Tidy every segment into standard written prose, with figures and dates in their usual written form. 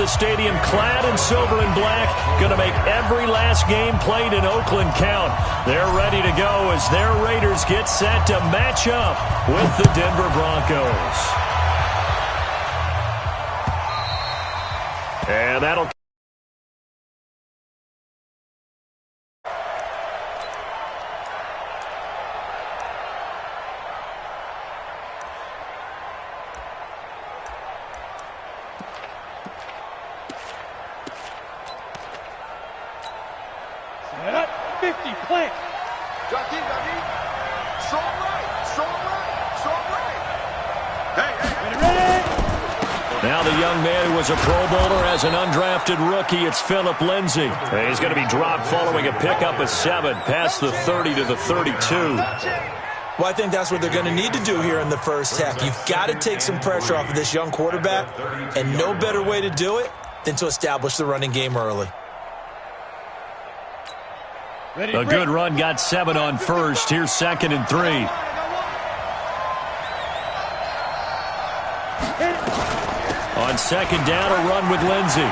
the stadium clad in silver and black, going to make every last game played in Oakland count. They're ready to go as their Raiders get set to match up with the Denver Broncos. And that'll... Set up, 50, plant. Drop deep, drop deep. Strong right, strong right, strong right. Hey, Ready. Now the young man who was a Pro Bowler as an undrafted rookie, it's Phillip Lindsay. He's going to be dropped following a pickup of 7 past the 30 to the 32. Well, I think that's what they're going to need to do here in the first half. You've got to take some pressure off of this young quarterback, and no better way to do it than to establish the running game early. Ready, A good run got 7 on first. Here's 2nd and 3. On 2nd down, a run with Lindsay.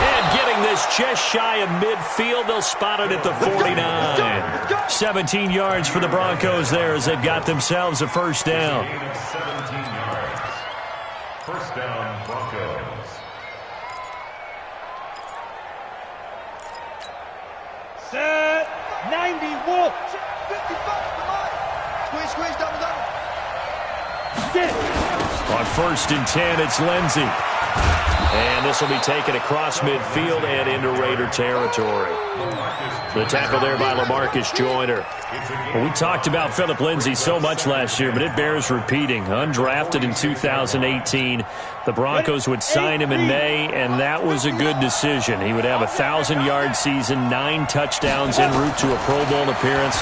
And getting this just shy of midfield, they'll spot it at the 49. 17 yards for the Broncos there as they've got themselves a first down. 17 yards. First down, Broncos. Set, 90, Wolf. 55, come on. Squeeze, squeeze, double, double. On 1st and 10, it's Lindsay. And this will be taken across midfield and into Raider territory. The tackle there by LaMarcus Joyner. Well, we talked about Phillip Lindsay so much last year, but it bears repeating. Undrafted in 2018. The Broncos would sign him in May, and that was a good decision. He would have a 1,000-yard season, 9 touchdowns en route to a Pro Bowl appearance.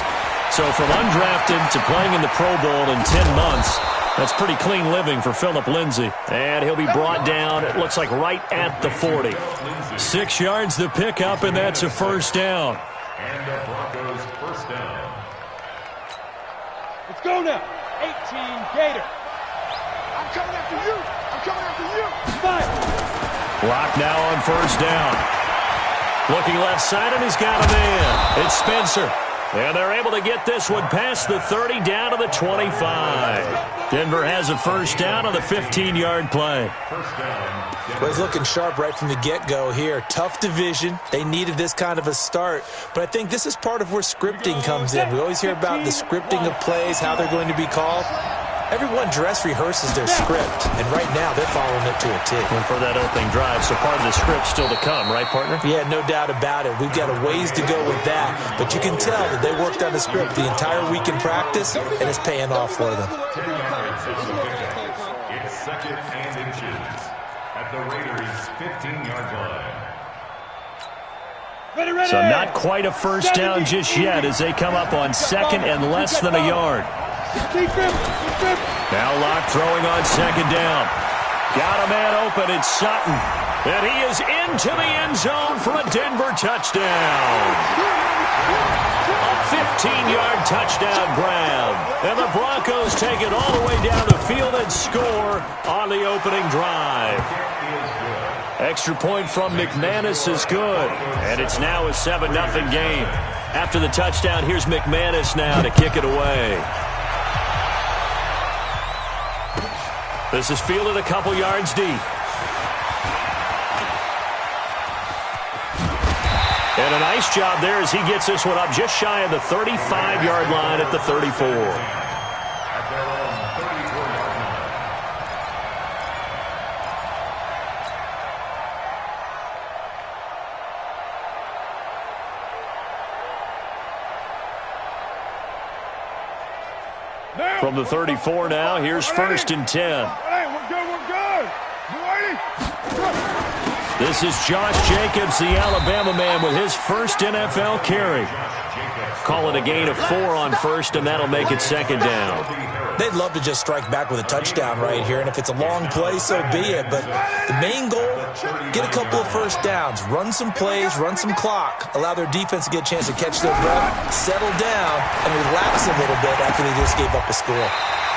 So from undrafted to playing in the Pro Bowl in 10 months, that's pretty clean living for Phillip Lindsay. And he'll be brought down, it looks like right at the 40. 6 yards the pickup, and that's a first down. And the Broncos first down. Let's go now. 18, Gator. I'm coming after you. I'm coming after you. 5. Block now on first down. Looking left side, and he's got a man. It's Spencer. And they're able to get this one past the 30 down to the 25. Denver has a first down on the 15-yard play. First down. Well, he's looking sharp right from the get-go here. Tough division. They needed this kind of a start. But I think this is part of where scripting comes in. We always hear about the scripting of plays, how they're going to be called. Everyone dress rehearses their script, and right now they're following it to a T. And for that opening drive, so part of the script still to come, right, partner? Yeah, no doubt about it. We've got a ways to go with that, but you can tell that they worked on the script the entire week in practice, and it's paying off for them. 10 yards is the pickup. It's 2nd and inches at the Raiders' 15-yard line. Ready, ready. So not quite a first down just yet as they come up on 2nd and less than a yard. Now Locke throwing on 2nd down. Got a man open, it's Sutton. And he is into the end zone for a Denver touchdown. A 15-yard touchdown grab. And the Broncos take it all the way down the field and score on the opening drive. Extra point from McManus is good. And it's now a 7-0 game. After the touchdown, here's McManus now to kick it away. This is fielded a couple yards deep. And a nice job there as he gets this one up just shy of the 35-yard line at the 34. At their own 34-yard line. From the 34 now, here's 1st and 10. Hey, we're good, we're good. This is Josh Jacobs, the Alabama man, with his first NFL carry. Call it a gain of 4 on first, and that'll make it 2nd down. They'd love to just strike back with a touchdown right here, and if it's a long play, so be it. But the main goal, get a couple of first downs, run some plays, run some clock, allow their defense to get a chance to catch their breath, settle down, and relax a little bit after they just gave up a score.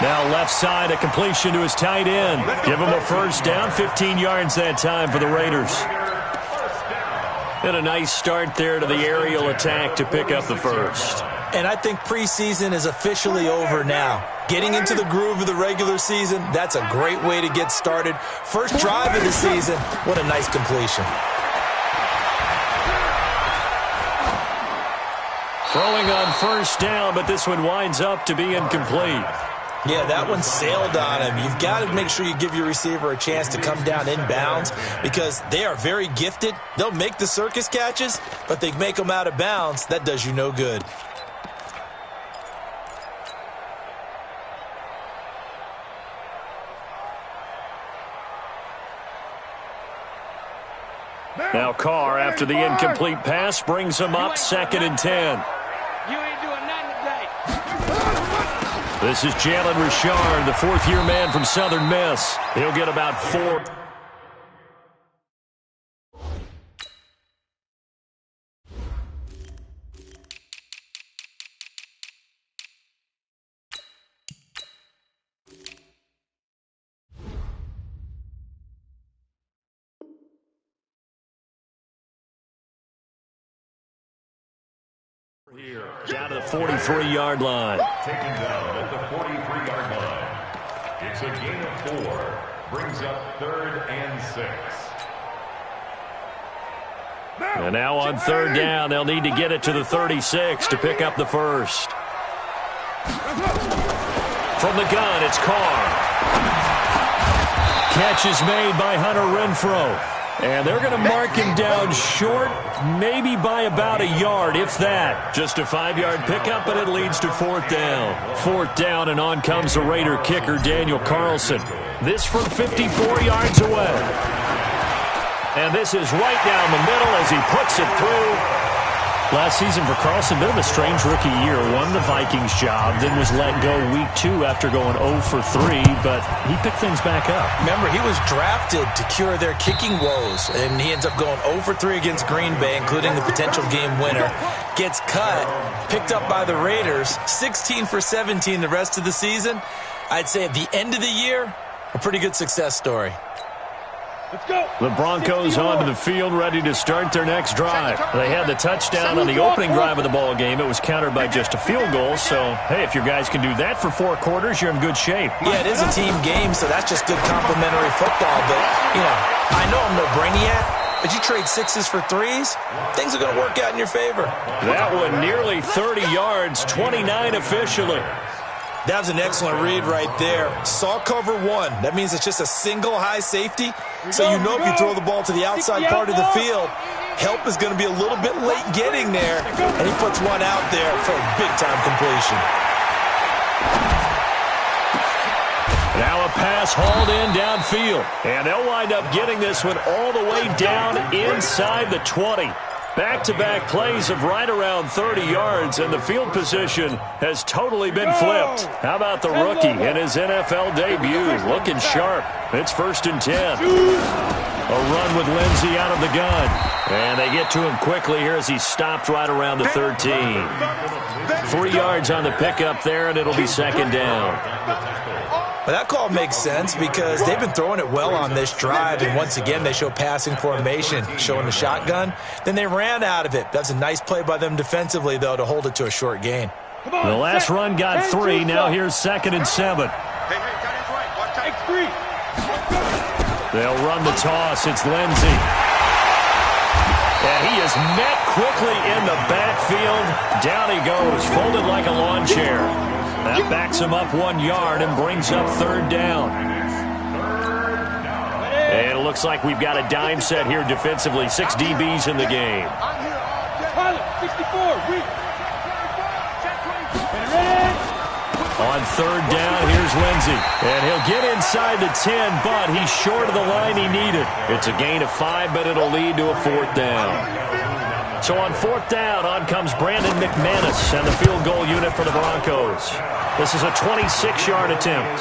Now left side, a completion to his tight end. Give him a first down, 15 yards that time for the Raiders. And a nice start there to the aerial attack to pick up the first. And I think preseason is officially over now. Getting into the groove of the regular season, that's a great way to get started. First drive of the season, what a nice completion. Throwing on first down, but this one winds up to be incomplete. Yeah, that one sailed on him. You've got to make sure you give your receiver a chance to come down inbounds because they are very gifted. They'll make the circus catches, but they make them out of bounds. That does you no good. Now Carr, after the incomplete pass, brings him up 2nd and 10. You ain't doing nothing today. This is Jalen Richard, the fourth-year man from Southern Miss. He'll get about 4. Here, down to the 43-yard line. Taken down at the 43-yard line. It's a gain of 4. Brings up 3rd and 6. And now on 3rd down, they'll need to get it to the 36 to pick up the first. From the gun, it's Carr. Catch is made by Hunter Renfrow. And they're going to mark him down short, maybe by about a yard, if that. Just a 5-yard pickup, but it leads to 4th down. 4th down, and on comes the Raider kicker, Daniel Carlson. This from 54 yards away. And this is right down the middle as he puts it through. Last season for Carlson, bit of a strange rookie year. Won the Vikings job, then was let go week 2 after going 0 for 3, but he picked things back up. Remember, he was drafted to cure their kicking woes, and he ends up going 0 for 3 against Green Bay, including the potential game winner. Gets cut, picked up by the Raiders, 16 for 17 the rest of the season. I'd say at the end of the year, a pretty good success story. Let's go. The Broncos onto the field, ready to start their next drive. They had the touchdown on the opening drive of the ball game. It was countered by just a field goal. So, hey, if your guys can do that for 4 quarters, you're in good shape. Yeah, it is a team game, so that's just good complimentary football. But, I know I'm no brainiac, but you trade 6s for 3s, things are going to work out in your favor. That one nearly 30 yards, 29 officially. That was an excellent read right there. Saw cover 1. That means it's just a single high safety. So you know if you throw the ball to the outside part of the field, help is going to be a little bit late getting there. And he puts one out there for a big-time completion. Now a pass hauled in downfield. And they'll wind up getting this one all the way down inside the 20. Back-to-back plays of right around 30 yards, and the field position has totally been flipped. How about the rookie in his NFL debut? Looking sharp. It's 1st and 10. A run with Lindsey out of the gun. And they get to him quickly here as he stopped right around the 13. 3 yards on the pickup there, and it'll be 2nd down. Well, that call makes sense because they've been throwing it well on this drive, and once again they show passing formation, showing the shotgun. Then they ran out of it. That's a nice play by them defensively, though, to hold it to a short gain. The last run got 3. Now here's 2nd and 7. Take 3. They'll run the toss. It's Lindsey. And he is met quickly in the backfield. Down he goes, folded like a lawn chair. That backs him up 1 yard and brings up 3rd down. And it looks like we've got a dime set here defensively. 6 DBs in the game. Pilot, 64. Read. On 3rd down, here's Lindsey. And he'll get inside the 10, but he's short of the line he needed. It's a gain of 5, but it'll lead to a 4th down. So on 4th down, on comes Brandon McManus and the field goal unit for the Broncos. This is a 26-yard attempt.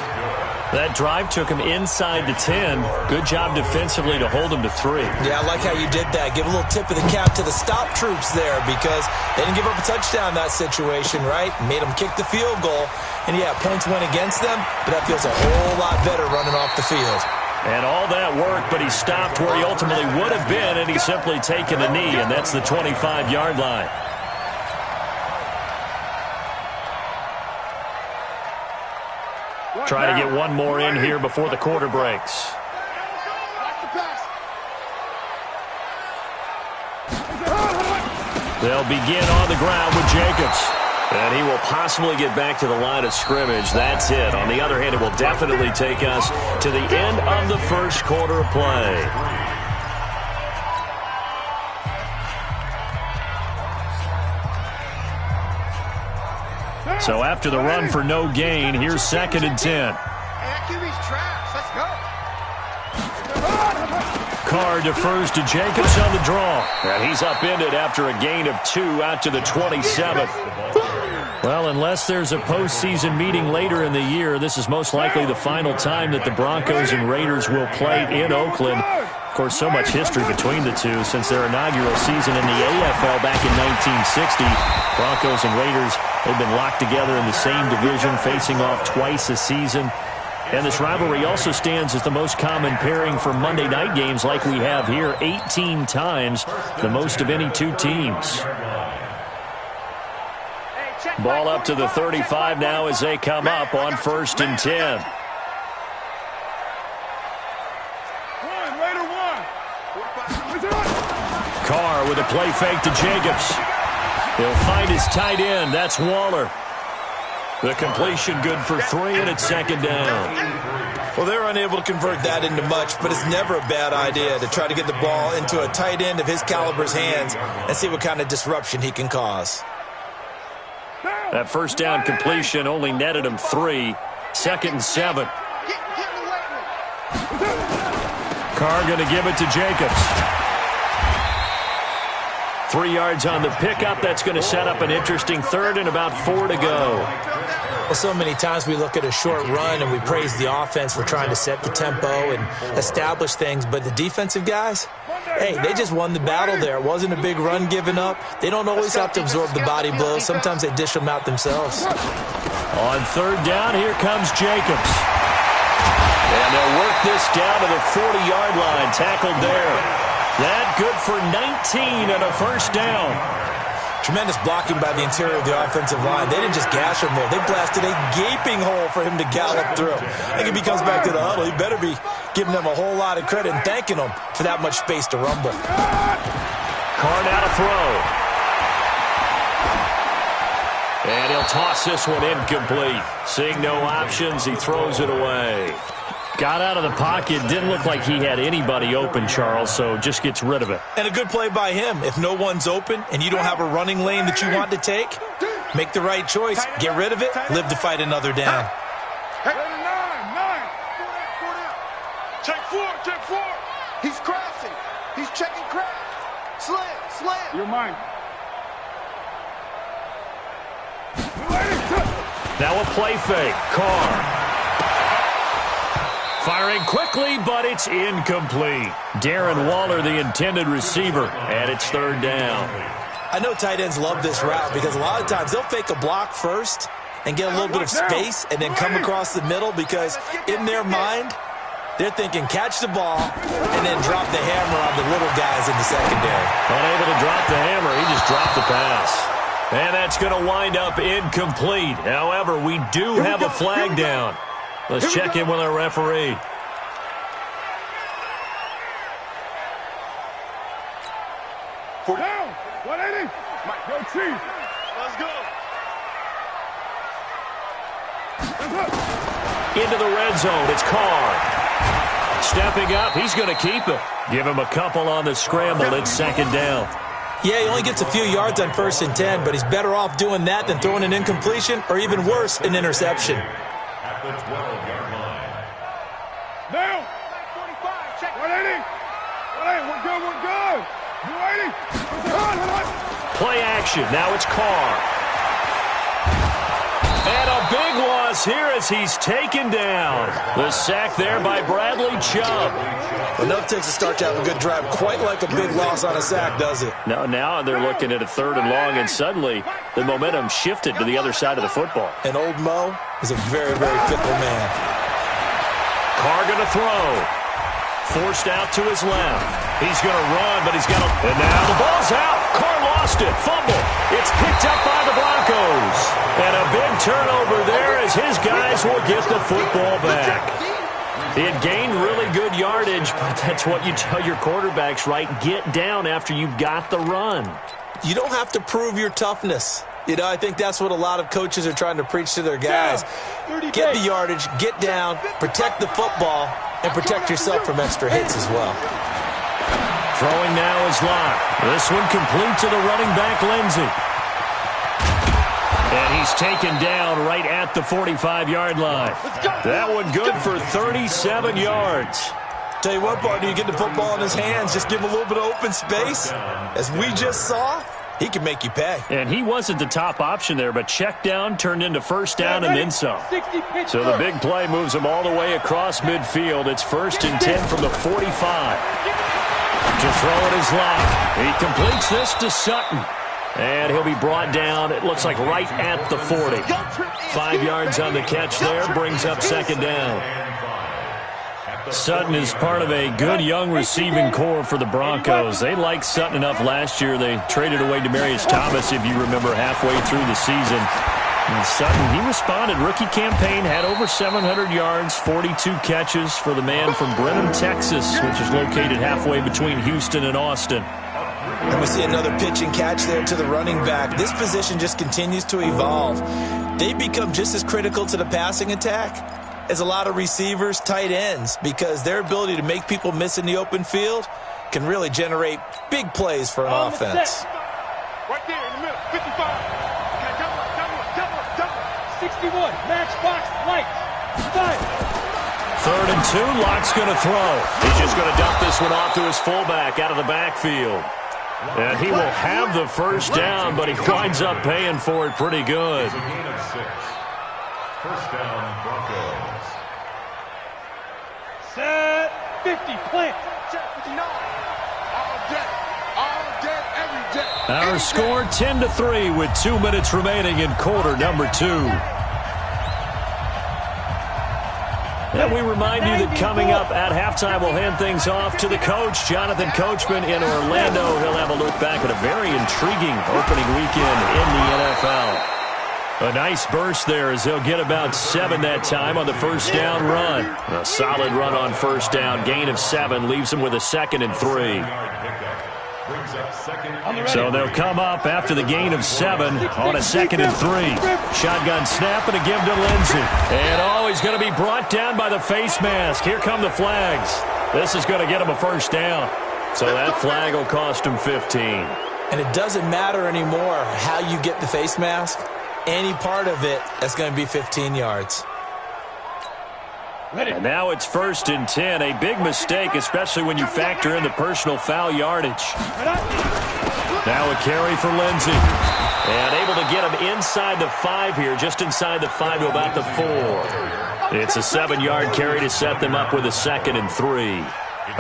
That drive took him inside the 10. Good job defensively to hold him to 3. Yeah, I like how you did that. Give a little tip of the cap to the stop troops there because they didn't give up a touchdown in that situation, right? Made them kick the field goal. And, yeah, points went against them, but that feels a whole lot better running off the field. And all that work, but he stopped where he ultimately would have been, and he's simply taken a knee, and that's the 25-yard line. Try to get one more in here before the quarter breaks. They'll begin on the ground with Jacobs. And he will possibly get back to the line of scrimmage. That's it. On the other hand, it will definitely take us to the end of the first quarter of play. So after the run for no gain, here's 2nd and 10. Carr defers to Jacobs on the draw. And he's upended after a gain of 2 out to the 27. Well, unless there's a postseason meeting later in the year, this is most likely the final time that the Broncos and Raiders will play in Oakland. Of course, so much history between the two since their inaugural season in the AFL back in 1960. Broncos and Raiders, they've been locked together in the same division, facing off twice a season. And this rivalry also stands as the most common pairing for Monday night games like we have here, 18 times, the most of any two teams. Ball up to the 35 now as they come up on 1st and 10. Carr with a play fake to Jacobs. He'll find his tight end. That's Waller. The completion good for 3, and it's 2nd down. Well, they're unable to convert that into much, but it's never a bad idea to try to get the ball into a tight end of his caliber's hands and see what kind of disruption he can cause. That first down completion only netted him 3. 2nd and 7. Carr going to give it to Jacobs. 3 yards on the pickup. That's going to set up an interesting 3rd and about 4 to go. Well, so many times we look at a short run and we praise the offense for trying to set the tempo and establish things, but the defensive guys, hey, they just won the battle there. It wasn't a big run given up. They don't always have to absorb the body blows. Sometimes they dish them out themselves. On 3rd down, here comes Jacobs. And they'll work this down to the 40-yard line. Tackled there. That good for 19 and a 1st down. Tremendous blocking by the interior of the offensive line. They didn't just gash him there. They blasted a gaping hole for him to gallop through. I think if he comes back to the huddle, he better be giving them a whole lot of credit and thanking them for that much space to rumble. Carr now to throw. And he'll toss this one incomplete. Seeing no options, he throws it away. Got out of the pocket. Didn't look like he had anybody open, Charles, so just gets rid of it. And a good play by him. If no one's open and you don't have a running lane that you want to take, make the right choice. Get rid of it. Live to fight another down. Check 4, check 4. He's crashing. He's checking crash. Slam. You're mine. Now a play fake. Carr. Firing quickly, but it's incomplete. Darren Waller, the intended receiver, and it's 3rd down. I know tight ends love this route because a lot of times they'll fake a block first and get a little bit of space and then come across the middle because in their mind, they're thinking catch the ball and then drop the hammer on the little guys in the secondary. Unable to drop the hammer, he just dropped the pass. And that's going to wind up incomplete. However, we do have a flag down. Let's check in with our referee. Down. 180. Go Chief. Let's go. Into the red zone. It's Carr. Stepping up. He's going to keep it. Give him a couple on the scramble. It's 2nd down. Yeah, he only gets a few yards on 1st and 10, but he's better off doing that than throwing an incompletion or even worse, an interception. At the 12-yard line. Down. 45. Check. 180. 180. We're good. 280. Play action. Now it's Carr. And a big loss here as he's taken down. The sack there by Bradley Chubb. Enough takes a start to have a good drive. Quite like a big loss on a sack, does it? Now they're looking at a 3rd and long, and suddenly the momentum shifted to the other side of the football. And old Mo is a very, very fickle man. Carr going to throw. Forced out to his left. He's going to run, but he's got to... And now the ball's out. Carr lost it. Fumble. It's picked up by the Broncos. And a big turnover there as his guys will get the football back. He had gained really good yardage, but that's what you tell your quarterbacks, right? Get down after you've got the run. You don't have to prove your toughness. You know, I think that's what a lot of coaches are trying to preach to their guys. Get the yardage, get down, protect the football, and protect yourself from extra hits as well. Throwing now is Locke. This one complete to the running back, Lindsey. And he's taken down right at the 45-yard line. That one good for 37 yards. Tell you what, partner, you get the football in his hands, just give him a little bit of open space. As we just saw, he can make you pay. And he wasn't the top option there, but check down turned into 1st down and then some. So the big play moves him all the way across midfield. It's 1st and 10 from the 45. To throw it is Locke. He completes this to Sutton. And he'll be brought down, it looks like right at the 40. 5 yards on the catch there, brings up 2nd down. Sutton is part of a good young receiving core for the Broncos. They liked Sutton enough last year. They traded away Demaryius Thomas, if you remember, halfway through the season. And Sutton, he responded. Rookie campaign, had over 700 yards, 42 catches for the man from Brenham, Texas, which is located halfway between Houston and Austin. And we see another pitch and catch there to the running back. This position just continues to evolve. They become just as critical to the passing attack as a lot of receivers, tight ends, because their ability to make people miss in the open field can really generate big plays for an offense. Right there in the middle, 55. Okay, double, 61, matchbox, lights, fire. 3rd and 2, Locke's going to throw. He's just going to dump this one off to his fullback out of the backfield. And he will have the 1st down, but he winds up paying for it pretty good. It's a gain of 6. 1st down, Broncos. Set, 50, plant. Check 59. All day, every day. Our score 10-3 with 2 minutes remaining in quarter number 2. And we remind you that coming up at halftime, we'll hand things off to the coach, Jonathan Coachman in Orlando. He'll have a look back at a very intriguing opening weekend in the NFL. A nice burst there as they'll get about 7 that time on the 1st down run. A solid run on 1st down. Gain of 7 leaves them with a 2nd and 3. So they'll come up after the gain of 7 on a 2nd and 3. Shotgun snap and a give to Lindsey. And he's going to be brought down by the face mask. Here come the flags. This is going to get him a 1st down. So that flag will cost him 15. And it doesn't matter anymore how you get the face mask. Any part of it, that's going to be 15 yards. And now it's 1st and 10. A big mistake, especially when you factor in the personal foul yardage. Now a carry for Lindsey. And able to get him inside the 5 here, just inside the 5 to about the 4. It's a 7-yard carry to set them up with a 2nd and 3.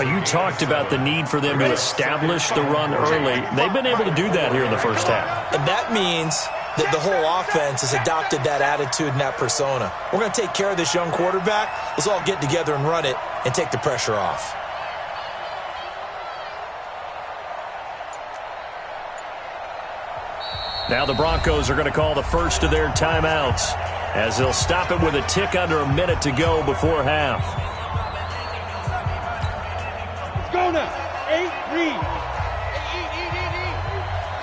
You talked about the need for them to establish the run early. They've been able to do that here in the 1st half. And that means that the whole offense has adopted that attitude and that persona. We're going to take care of this young quarterback. Let's all get together and run it and take the pressure off. Now the Broncos are going to call the first of their timeouts as they'll stop it with a tick under a minute to go before half. Let's go now. 8, read.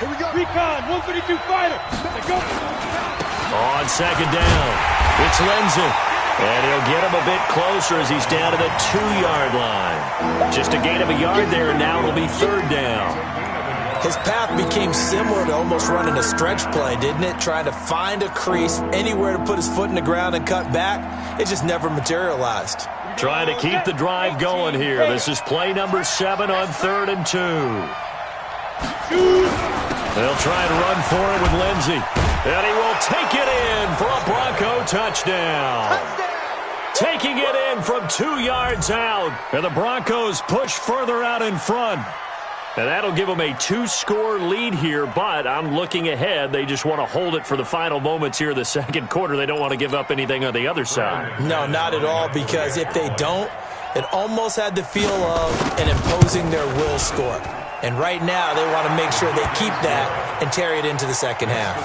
Here we go. Recon, 152 fighter. Let's go. On 2nd down, it's Lindsey. And he'll get him a bit closer as he's down to the 2-yard line. Just a gain of a yard there, and now it'll be 3rd down. His path became similar to almost running a stretch play, didn't it? Trying to find a crease, anywhere to put his foot in the ground and cut back. It just never materialized. Trying to keep the drive going here. This is play number 7 on 3rd and 2. They'll try and run for it with Lindsey. And he will take it in for a Bronco touchdown. Taking it in from 2 yards out. And the Broncos push further out in front. And that'll give them a 2-score lead here, but I'm looking ahead. They just want to hold it for the final moments here in the second quarter. They don't want to give up anything on the other side. No, not at all, because if they don't, it almost had the feel of an imposing their will score. And right now, they want to make sure they keep that and carry it into the second half.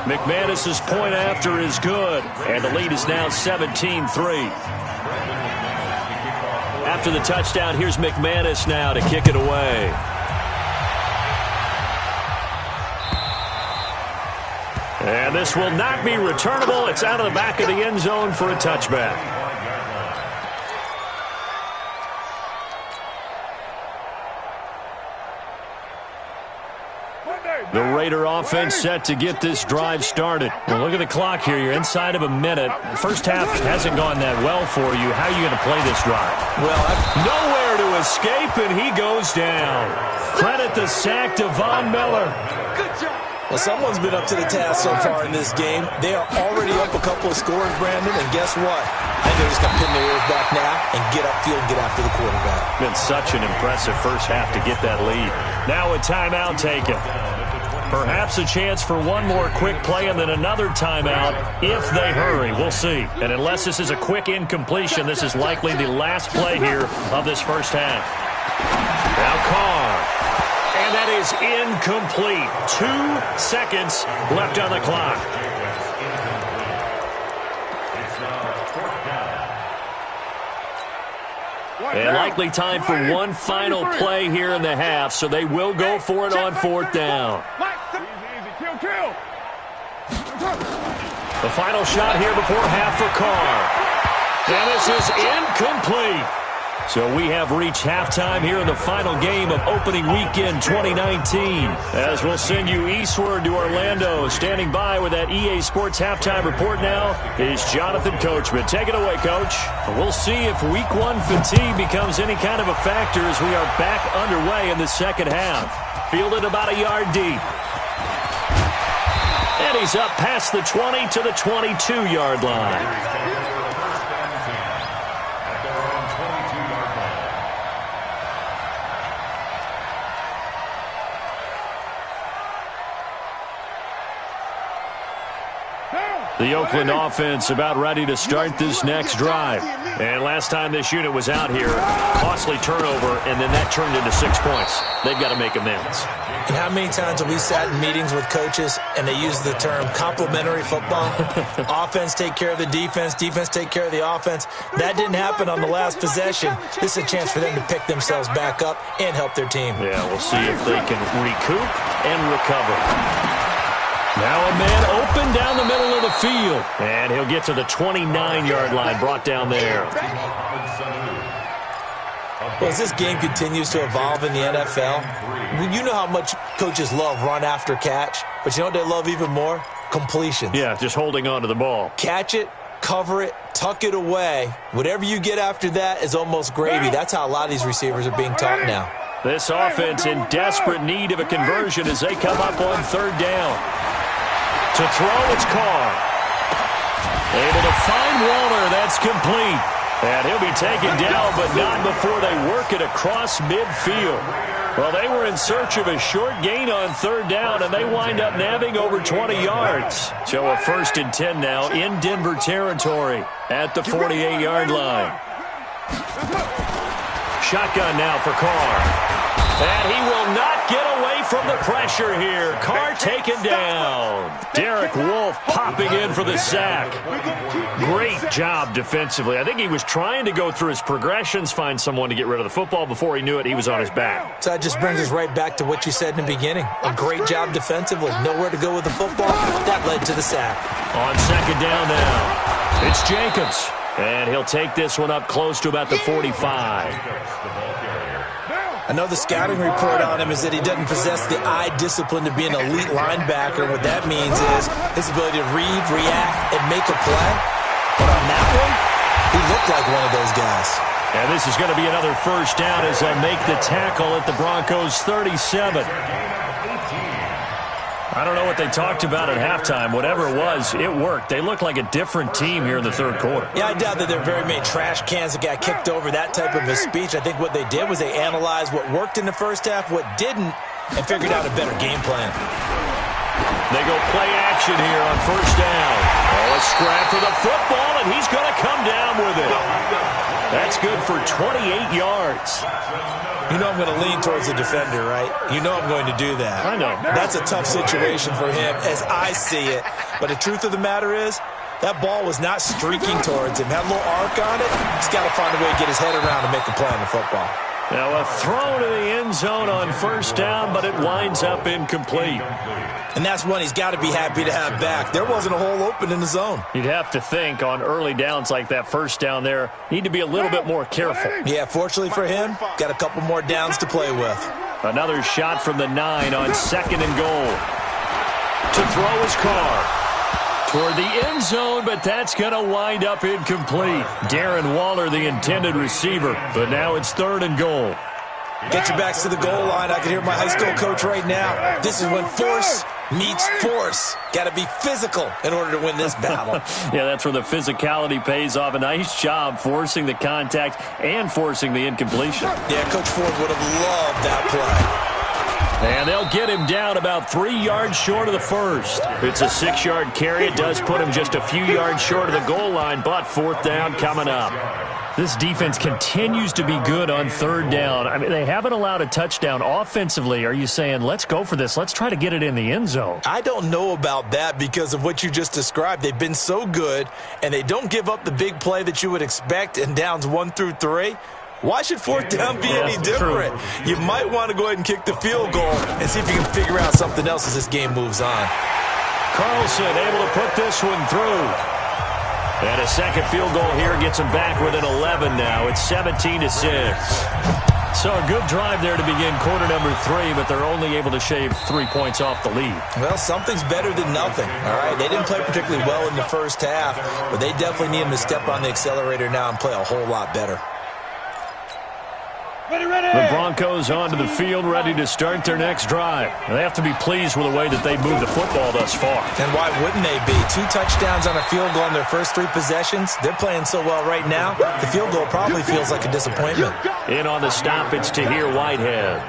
McManus's point after is good, and the lead is now 17-3. After the touchdown, here's McManus now to kick it away. And this will not be returnable. It's out of the back of the end zone for a touchback. The Raider offense set to get this drive started. Well, look at the clock here. You're inside of a minute. First half hasn't gone that well for you. How are you going to play this drive? Well, nowhere to escape, and he goes down. Credit the sack to Von Miller. Good job. Well, someone's been up to the task so far in this game. They are already up a couple of scores, Brandon, and guess what? I think they're just going to pin their ears back now and get upfield and get after the quarterback. Been such an impressive first half to get that lead. Now a timeout taken. Perhaps a chance for one more quick play and then another timeout if they hurry. We'll see. And unless this is a quick incompletion, this is likely the last play here of this first half. Now Carr. And that is incomplete. 2 seconds left on the clock. And likely time for one final play here in the half, so they will go for it on 4th down. The final shot here before half for Carr. And this is incomplete. So we have reached halftime here in the final game of opening weekend 2019. As we'll send you eastward to Orlando. Standing by with that EA Sports halftime report now is Jonathan Coachman. Take it away, Coach. We'll see if week 1 fatigue becomes any kind of a factor as we are back underway in the second half. Fielded about a yard deep. And he's up past the 20 to the 22-yard line. The Oakland offense about ready to start this next drive. And last time this unit was out here, costly turnover, and then that turned into 6 points. They've got to make amends. And how many times have we sat in meetings with coaches and they use the term complementary football? Offense take care of the defense, defense take care of the offense. That didn't happen on the last possession. This is a chance for them to pick themselves back up and help their team. Yeah, we'll see if they can recoup and recover. Now a man open down the middle of the field. And he'll get to the 29-yard line, brought down there. Well, as this game continues to evolve in the NFL, you know how much coaches love run after catch, but you know what they love even more? Completions. Yeah, just holding on to the ball. Catch it, cover it, tuck it away. Whatever you get after that is almost gravy. That's how a lot of these receivers are being taught now. This offense in desperate need of a conversion as they come up on 3rd down. To throw, it's Carr. Able to find Waller. That's complete. And he'll be taken down, but not before they work it across midfield. Well, they were in search of a short gain on 3rd down, and they wind up nabbing over 20 yards. So a 1st and 10 now in Denver territory at the 48-yard line. Shotgun now for Carr. And he will not get away from the pressure here. Carr taken down. Derek Wolfe popping in for the sack. Great job defensively. I think he was trying to go through his progressions, find someone to get rid of the football. Before he knew it, he was on his back. So that just brings us right back to what you said in the beginning. A great job defensively. Nowhere to go with the football. That led to the sack. On 2nd down now, it's Jacobs. And he'll take this one up close to about the 45. I know the scouting report on him is that he doesn't possess the eye discipline to be an elite linebacker. What that means is his ability to read, react, and make a play. But on that one, he looked like one of those guys. And this is going to be another 1st down as they make the tackle at the Broncos' 37. I don't know what they talked about at halftime. Whatever it was, it worked. They looked like a different team here in the third quarter. Yeah, I doubt that there are very many trash cans that got kicked over, that type of a speech. I think what they did was they analyzed what worked in the first half, what didn't, and figured out a better game plan. They go play action here on first down. Oh, a scrap for the football, and he's going to come down with it. That's good for 28 yards. You know I'm going to lean towards the defender, right? You know I'm going to do that. I know. That's a tough situation for him as I see it. But the truth of the matter is, that ball was not streaking towards him. Had a little arc on it. He's got to find a way to get his head around and make a play on the football. Now a throw to the end zone on first down, but it winds up incomplete. And that's one he's got to be happy to have back. There wasn't a hole open in the zone. You'd have to think on early downs like that first down there, need to be a little bit more careful. Yeah, fortunately for him, got a couple more downs to play with. Another shot from the 9 on second and goal. To throw his car toward the end zone, but that's going to wind up incomplete. Darren Waller, the intended receiver, but now it's third and goal. Get your backs to the goal line. I can hear my high school coach right now. This is when force meets force. Got to be physical in order to win this battle. Yeah, that's where the physicality pays off. A nice job forcing the contact and forcing the incompletion. Yeah, Coach Ford would have loved that play. And they'll get him down about 3 yards short of the first. It's a 6-yard carry. It does put him just a few yards short of the goal line, but fourth down coming up. This defense continues to be good on third down. I mean, they haven't allowed a touchdown offensively. Are you saying, let's go for this, let's try to get it in the end zone? I don't know about that because of what you just described. They've been so good, and they don't give up the big play that you would expect in downs 1 through 3. Why should fourth down be any different? You might want to go ahead and kick the field goal and see if you can figure out something else as this game moves on. Carlson able to put this one through. And a second field goal here gets him back within 11 now. It's 17-6. So a good drive there to begin quarter number 3, but they're only able to shave 3 points off the lead. Well, something's better than nothing, all right? They didn't play particularly well in the first half, but they definitely need him to step on the accelerator now and play a whole lot better. The Broncos onto the field, ready to start their next drive. They have to be pleased with the way that they moved the football thus far. And why wouldn't they be? 2 touchdowns on a field goal in their first 3 possessions. They're playing so well right now, the field goal probably feels like a disappointment. In on the stop, it's Tahir Whitehead.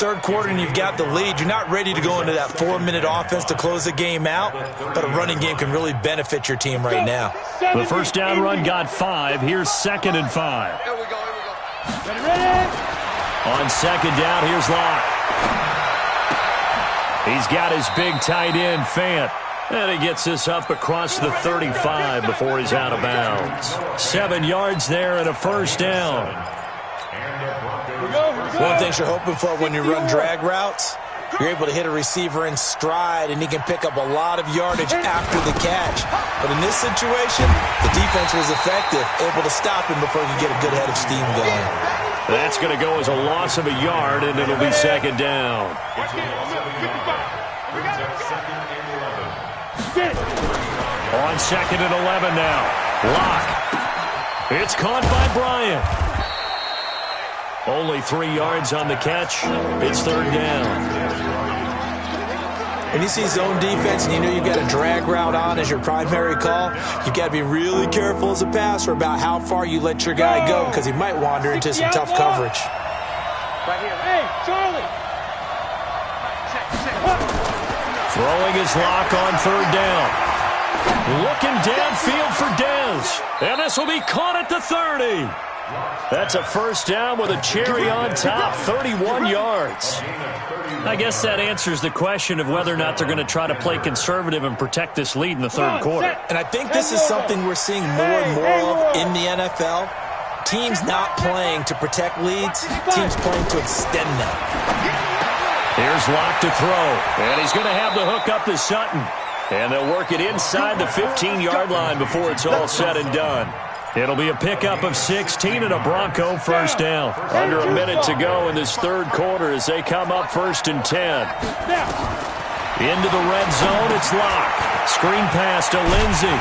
Third quarter and you've got the lead. You're not ready to go into that 4-minute offense to close the game out, but a running game can really benefit your team right now. The first down run got 5. Here's second and 5. Here we go. On second down, here's Locke. He's got his big tight end, Fant. And he gets this up across the 35 before he's out of bounds. 7 yards there and a first down. One thing you're hoping for when you run drag routes, you're able to hit a receiver in stride, and he can pick up a lot of yardage after the catch. But in this situation, the defense was effective, able to stop him before he could get a good head of steam going. That's going to go as a loss of a yard, and it'll be second down. On second and 11 now. Locke. It's caught by Bryant. Only 3 yards on the catch. It's third down. When you see zone defense and you know you've got a drag route on as your primary call, you've got to be really careful as a passer about how far you let your guy go because he might wander into some tough coverage. Right here. Hey, Charlie. Throwing his Locke on third down. Looking downfield for Dez. And this will be caught at the 30. That's a first down with a cherry on top, 31 yards. I guess that answers the question of whether or not they're going to try to play conservative and protect this lead in the third quarter. And I think this is something we're seeing more and more of in the NFL. Teams not playing to protect leads, teams playing to extend them. Here's Locke to throw, and he's going to have the hook up to Sutton. And they'll work it inside the 15-yard line before it's all said and done. It'll be a pickup of 16 and a Bronco first down. Under a minute to go in this third quarter as they come up first and 10. Into the red zone, it's Locke. Screen pass to Lindsey.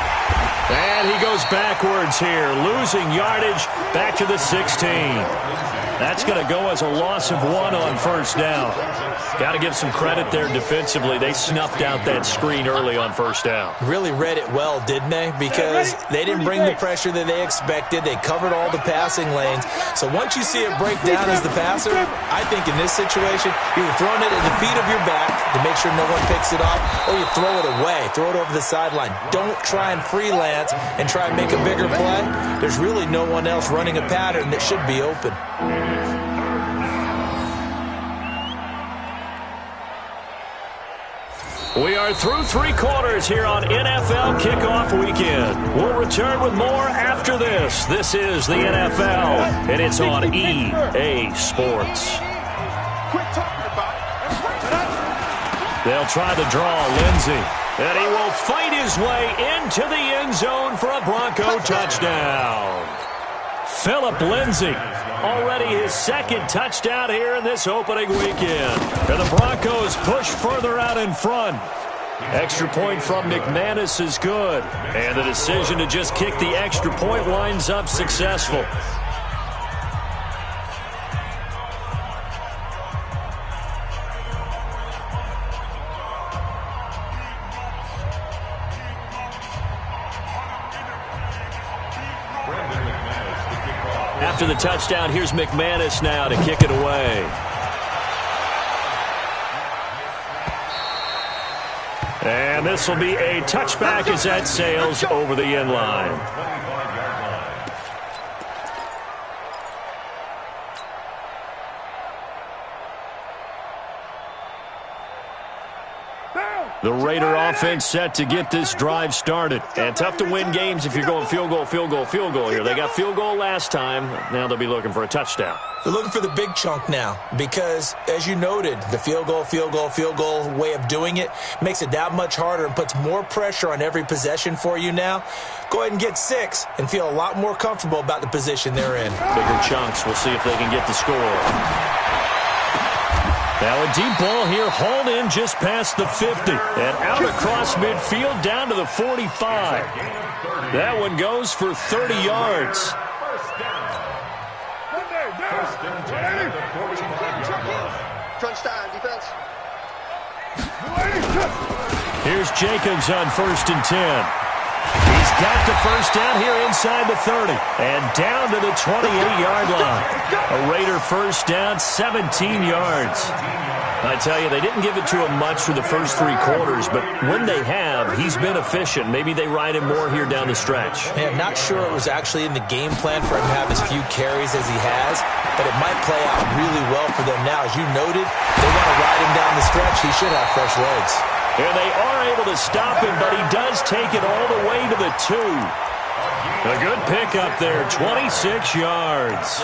And he goes backwards here, losing yardage back to the 16. That's going to go as a loss of 1 on first down. Got to give some credit there defensively. They snuffed out that screen early on first down. Really read it well, didn't they? Because they didn't bring the pressure that they expected. They covered all the passing lanes. So once you see it break down as the passer, I think in this situation, you're throwing it at the feet of your back to make sure no one picks it off, or you throw it away, throw it over the sideline. Don't try and freelance and try and make a bigger play. There's really no one else running a pattern that should be open. We are through 3 quarters here on NFL Kickoff Weekend. We'll return with more after this. This is the NFL, and it's on EA Sports. Quit talking about it. They'll try to draw Lindsey, and he will fight his way into the end zone for a Bronco touchdown. Phillip Lindsay, already his 2nd touchdown here in this opening weekend. And the Broncos push further out in front. Extra point from McManus is good. And the decision to just kick the extra point winds up successful. After the touchdown, here's McManus now to kick it away. And this will be a touchback as that sails over the end line. The Raider offense set to get this drive started. And tough to win games if you're going field goal, field goal, field goal here. They got field goal last time. Now they'll be looking for a touchdown. They're looking for the big chunk now because, as you noted, the field goal way of doing it makes it that much harder and puts more pressure on every possession for you now. Go ahead and get 6 and feel a lot more comfortable about the position they're in. Bigger chunks. We'll see if they can get the score. Now a deep ball here, hauled in just past the 50. And out across midfield down to the 45. That one goes for 30 yards. Crunch time, defense. Here's Jacobs on 1st and 10. He's got the first down here inside the 30. And down to the 28-yard line. A Raider first down, 17 yards. I tell you, they didn't give it to him much for the first 3 quarters, but when they have, he's been efficient. Maybe they ride him more here down the stretch. Hey, I'm not sure it was actually in the game plan for him to have as few carries as he has, but it might play out really well for them now. As you noted, they want to ride him down the stretch. He should have fresh legs. And they are able to stop him, but he does take it all the way to the 2. A good pickup there, 26 yards.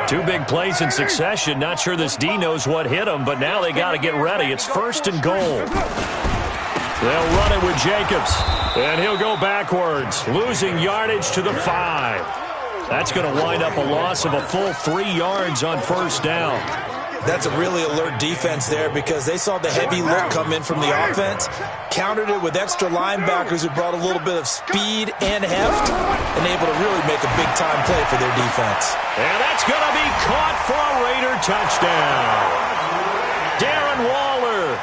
Two big plays in succession. Not sure this D knows what hit him, but now they got to get ready. It's 1st and goal. They'll run it with Jacobs, and he'll go backwards, losing yardage to the 5. That's going to wind up a loss of a full 3 yards on first down. That's a really alert defense there because they saw the heavy look come in from the offense, countered it with extra linebackers who brought a little bit of speed and heft, and able to really make a big-time play for their defense. And that's going to be caught for a Raider touchdown. Darren Waller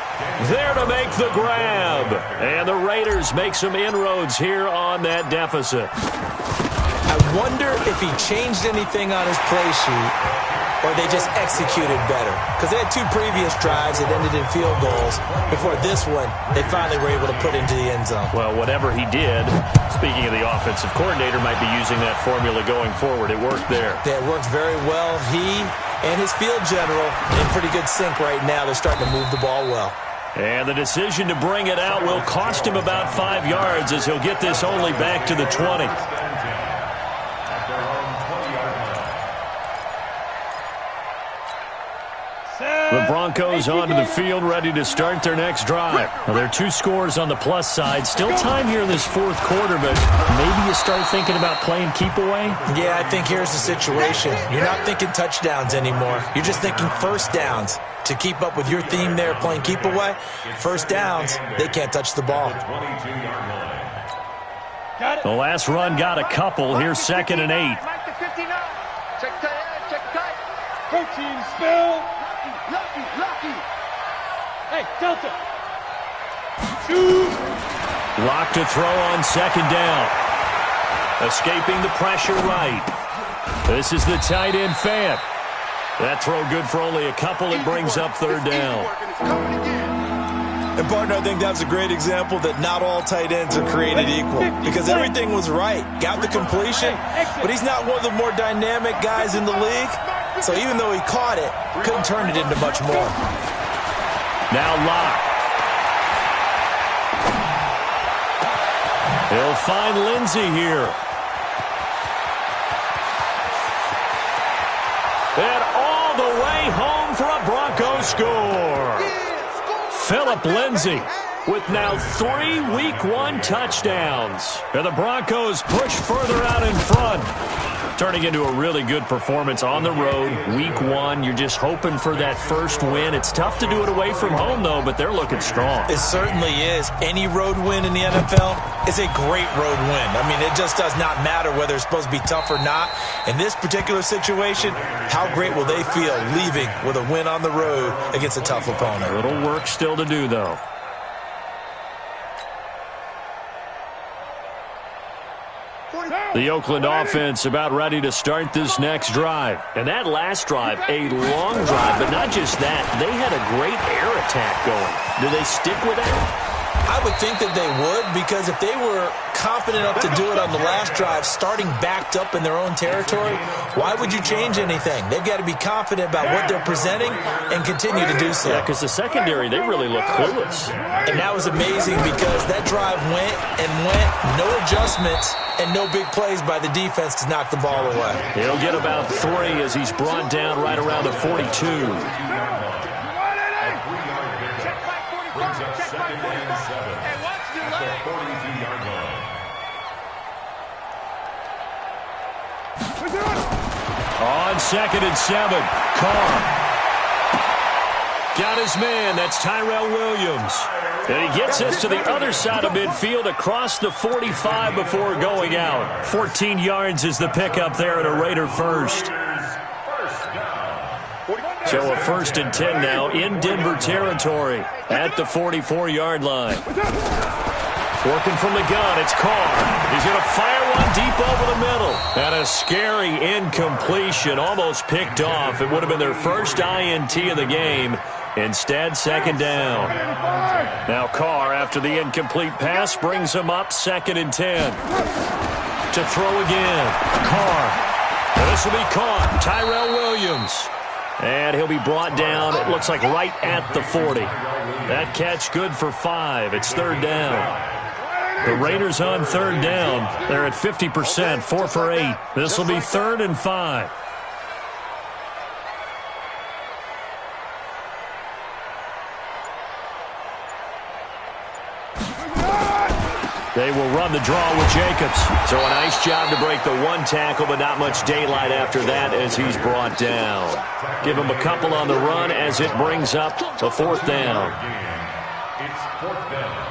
there to make the grab. And the Raiders make some inroads here on that deficit. I wonder if he changed anything on his play sheet or they just executed better. Because they had 2 previous drives that ended in field goals. Before this one, they finally were able to put into the end zone. Well, whatever he did, speaking of the offensive coordinator, might be using that formula going forward. It worked there. Yeah, it worked very well. He and his field general in pretty good sync right now. They're starting to move the ball well. And the decision to bring it out will cost him about 5 yards as he'll get this only back to the 20. The Broncos onto the field, ready to start their next drive. Now, there are 2 scores on the plus side. Still time here in this 4th quarter, but maybe you start thinking about playing keep away? Yeah, I think here's the situation. You're not thinking touchdowns anymore. You're just thinking first downs. To keep up with your theme there, playing keep away, first downs, they can't touch the ball. Got The it. last run got a couple. Here's 2nd and 8. Mike to 59. Check tight, check tight. Protein spill. Lucky. Hey, Delta. 2. Lock to throw on 2nd down. Escaping the pressure right. This is the tight end Fant. That throw good for only a couple. It brings up 3rd down. It's coming again. And, partner, I think that's a great example that not all tight ends are created equal because everything was right. Got the completion, but he's not one of the more dynamic guys in the league. So even though he caught it, couldn't turn it into much more. Now Locke. He'll find Lindsey here. And all the way home for a Broncos score. Phillip Lindsay with now 3 Week 1 touchdowns. And the Broncos push further out in front. Turning into a really good performance on the road. Week 1, you're just hoping for that first win. It's tough to do it away from home, though, but they're looking strong. It certainly is. Any road win in the NFL is a great road win. I mean, it just does not matter whether it's supposed to be tough or not. In this particular situation, how great will they feel leaving with a win on the road against a tough opponent? A little work still to do, though. The Oakland offense about ready to start this next drive. And that last drive, a long drive, but not just that. They had a great air attack going. Do they stick with that? I would think that they would, because if they were confident enough to do it on the last drive, starting backed up in their own territory, why would you change anything? They've got to be confident about what they're presenting and continue to do so. Yeah, because the secondary, they really look clueless. And that was amazing because that drive went and went, no adjustments, and no big plays by the defense to knock the ball away. He'll get about 3 as he's brought down right around the 42. Brings up 2nd and 7 at the 42-yard line. On 2nd and 7, Carr. Got his man. That's Tyrell Williams. And he gets us to the other side of midfield across the 45 before going out. 14 yards is the pickup there at a Raider first. So a 1st and 10 now in Denver territory at the 44-yard line. Working from the gun, it's Carr. He's going to fire one deep over the middle. And a scary incompletion, almost picked off. It would have been their first INT of the game. Instead, 2nd down. Now Carr, after the incomplete pass, brings him up 2nd and 10. To throw again. Carr. And this will be caught. Tyrell Williams. And he'll be brought down, it looks like right at the 40. That catch good for 5. It's 3rd down. The Raiders on 3rd down. They're at 50%, 4 for 8. This will be 3rd and 5. They will run the draw with Jacobs. So a nice job to break the 1 tackle, but not much daylight after that as he's brought down. Give him a couple on the run as it brings up the 4th down. It's 4th down.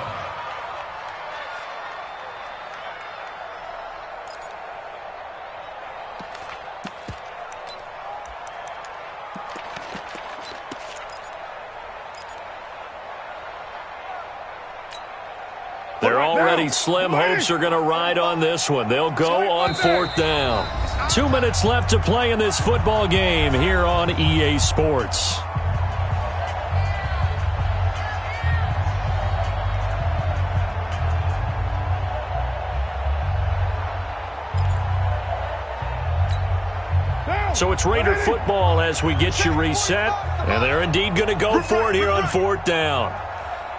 They're already slim hopes are going to ride on this one. They'll go on 4th down. 2 minutes left to play in this football game here on EA Sports. So it's Raider football as we get you reset. And they're indeed going to go for it here on 4th down.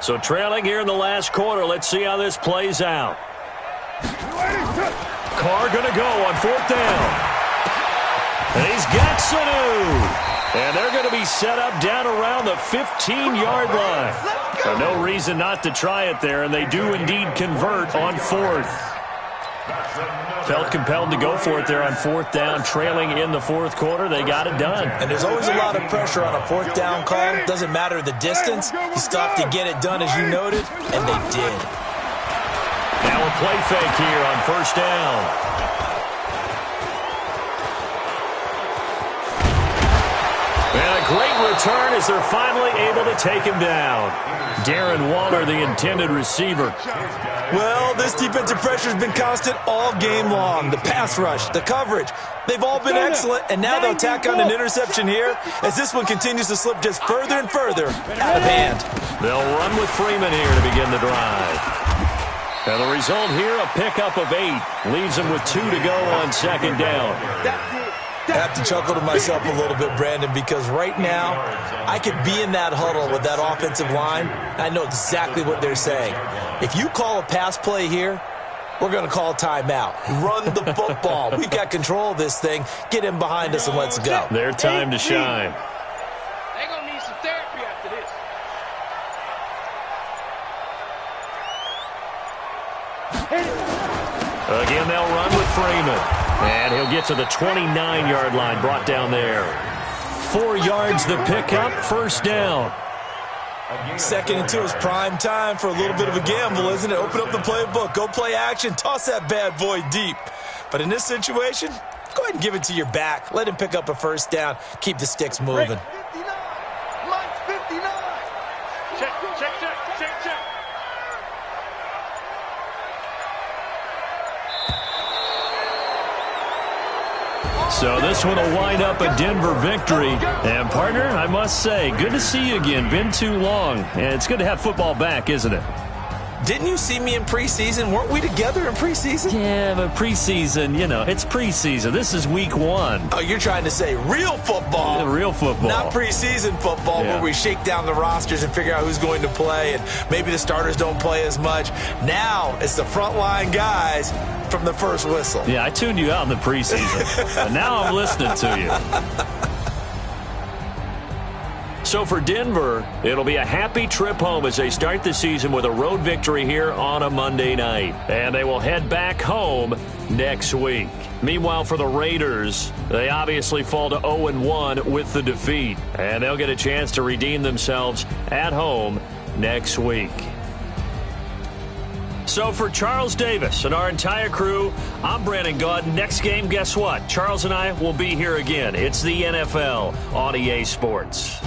So trailing here in the last quarter, let's see how this plays out. Carr going to go on 4th down. And he's got Sanu. And they're going to be set up down around the 15-yard line. No reason not to try it there, and they do indeed convert on 4th. Felt compelled to go for it there on 4th down, trailing in the 4th quarter. They got it done. And there's always a lot of pressure on a 4th down call. Doesn't matter the distance. You stop to get it done, as you noted, and they did. Now a play fake here on first down. And a great return as they're finally able to take him down. Darren Waller, the intended receiver. Well, this defensive pressure has been constant all game long. The pass rush, the coverage, they've all been excellent, and now they'll tack on an interception here as this one continues to slip just further and further out of hand. They'll run with Freeman here to begin the drive. And the result here, a pickup of 8. Leaves them with 2 to go on second down. I have to chuckle to myself a little bit, Brandon, because right now I could be in that huddle with that offensive line, and I know exactly what they're saying. If you call a pass play here, we're going to call a timeout. Run the football. We've got control of this thing. Get him behind us and let's go. Their time to shine. They're going to need some therapy after this. Again, they'll run with Freeman. And he'll get to the 29-yard line, brought down there. 4 yards the pickup, first down. 2nd and 2 is prime time for a little bit of a gamble, isn't it? Open up the playbook, go play action, toss that bad boy deep. But in this situation, go ahead and give it to your back. Let him pick up a first down, keep the sticks moving. 59. Mike's 59. Check. So this one will wind up a Denver victory. And, partner, I must say, good to see you again. Been too long. And it's good to have football back, isn't it? Didn't you see me in preseason? Weren't we together in preseason? Yeah, but preseason, it's preseason. This is week 1. Oh, you're trying to say real football. Yeah, real football. Not preseason football where we shake down the rosters and figure out who's going to play, and maybe the starters don't play as much. Now it's the frontline guys from the first whistle. Yeah, I tuned you out in the preseason. But now I'm listening to you. So for Denver, it'll be a happy trip home as they start the season with a road victory here on a Monday night. And they will head back home next week. Meanwhile, for the Raiders, they obviously fall to 0-1 with the defeat. And they'll get a chance to redeem themselves at home next week. So for Charles Davis and our entire crew, I'm Brandon Gaud. Next game, guess what? Charles and I will be here again. It's the NFL on EA Sports.